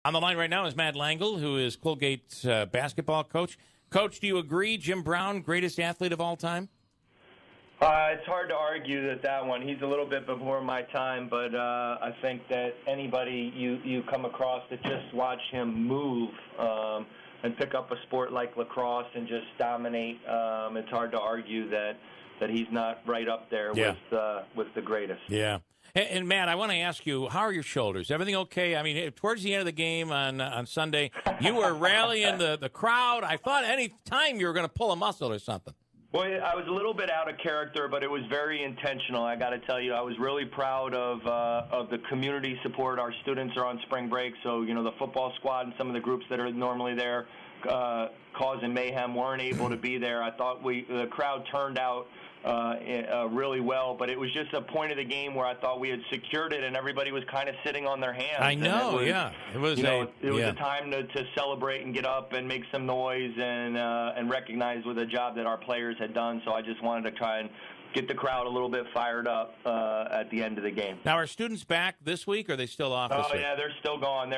On the line right now is Matt Langel, who is Colgate's basketball coach. Coach, do you agree Jim Brown, greatest athlete of all time? It's hard to argue that one. He's a little bit before my time, but I think that anybody you come across that just watch him move and pick up a sport like lacrosse and just dominate, it's hard to argue that he's not right up there with the greatest. Yeah. And Matt, I want to ask you, how are your shoulders? Everything okay? I mean, towards the end of the game on Sunday, you were rallying the crowd. I thought any time you were going to pull a muscle or something. Well, I was a little bit out of character, but it was very intentional. I got to tell you, I was really proud of the community support. Our students are on spring break, so the football squad and some of the groups that are normally there causing mayhem weren't able to be there. I thought the crowd turned out really well, but it was just a point of the game where I thought we had secured it, and everybody was kind of sitting on their hands. I know, it was a time to celebrate and get up and make some noise and recognize with the job that our players had done. So I just wanted to try and get the crowd a little bit fired up at the end of the game. Now, are students back this week, or are they still off this week? Yeah, they're still gone.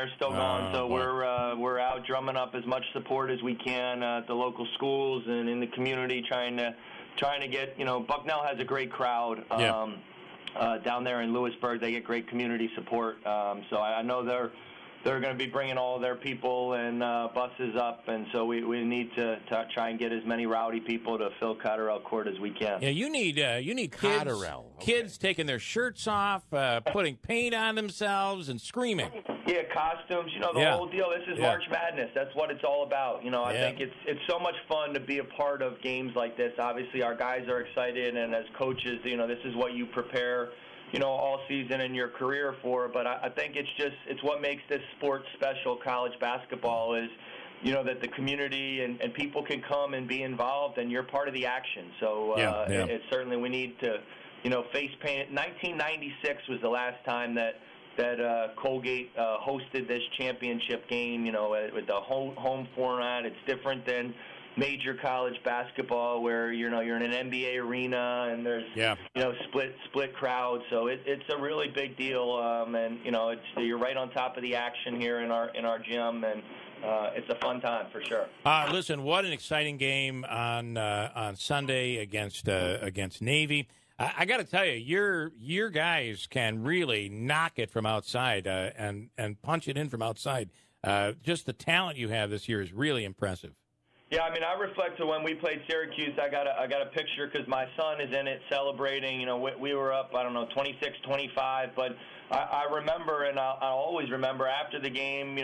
So boy. we're out drumming up as much support as we can at the local schools and in the community, trying to get, Bucknell has a great crowd down there in Lewisburg. They get great community support. So I know they're going to be bringing all their people and buses up, and so we need to try and get as many rowdy people to fill Cotterell Court as we can. Yeah, you need kids taking their shirts off, putting paint on themselves, and screaming. Yeah, costumes, the whole deal. This is March Madness. That's what it's all about. I think it's so much fun to be a part of games like this. Obviously, our guys are excited, and as coaches, this is what you prepare all season in your career for. But I think it's what makes this sport special, college basketball, is, that the community and people can come and be involved, and you're part of the action. So it's certainly, we need to, face paint. 1996 was the last time that Colgate hosted this championship game, with the home format. It's different than major college basketball where you're in an NBA arena and there's split crowds. So it's a really big deal, and you're right on top of the action here in our gym, and it's a fun time for sure. Listen, what an exciting game on Sunday against Navy. I got to tell you, your guys can really knock it from outside and punch it in from outside. Just the talent you have this year is really impressive. Yeah, I reflect to when we played Syracuse. I got a picture because my son is in it celebrating. We were up, 26-25, but I remember, and I'll always remember after the game.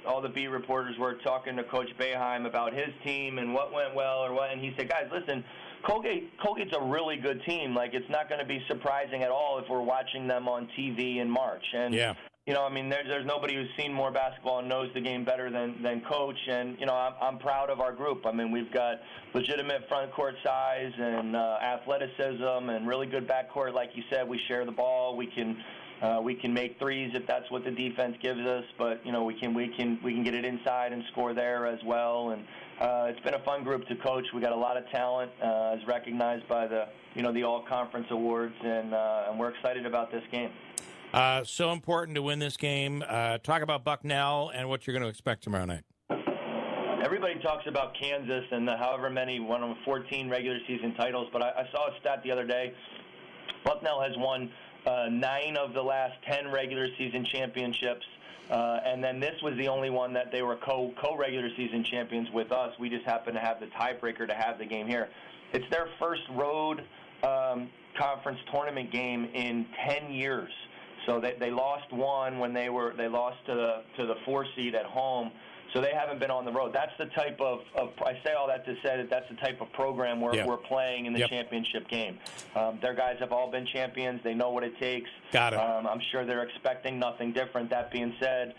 All the beat reporters were talking to Coach Boeheim about his team and what went well or what, and he said, "Guys, listen, Colgate's a really good team. Like, it's not going to be surprising at all if we're watching them on TV in March." And there's nobody who's seen more basketball and knows the game better than Coach. And, I'm proud of our group. We've got legitimate front court size and athleticism and really good backcourt. Like you said, we share the ball. We can make threes if that's what the defense gives us, but, we can get it inside and score there as well. And it's been a fun group to coach. We got a lot of talent, as recognized by the All-Conference Awards, and we're excited about this game. So important to win this game. Talk about Bucknell and what you're going to expect tomorrow night. Everybody talks about Kansas and however many, 14 regular season titles, but I saw a stat the other day. Bucknell has won 9 of the last 10 regular season championships, and then this was the only one that they were co-regular season champions with us. We just happened to have the tiebreaker to have the game here. It's their first road conference tournament game in 10 years. So they lost one when they lost to the 4 seed at home. So they haven't been on the road. That's the type of I say all that to say that that's the type of program we're playing in the championship game. Their guys have all been champions. They know what it takes. Got it. I'm sure they're expecting nothing different. That being said,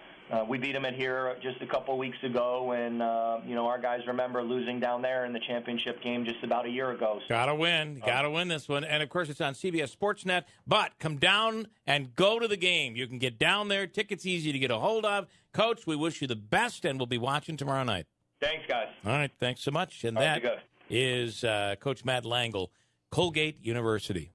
we beat them at here just a couple weeks ago, and our guys remember losing down there in the championship game just about a year ago. So, gotta win this one, and of course it's on CBS Sportsnet. But come down and go to the game. You can get down there. Tickets easy to get a hold of. Coach, we wish you the best, and we'll be watching tomorrow night. Thanks, guys. All right, thanks so much. And that is Coach Matt Langel, Colgate University.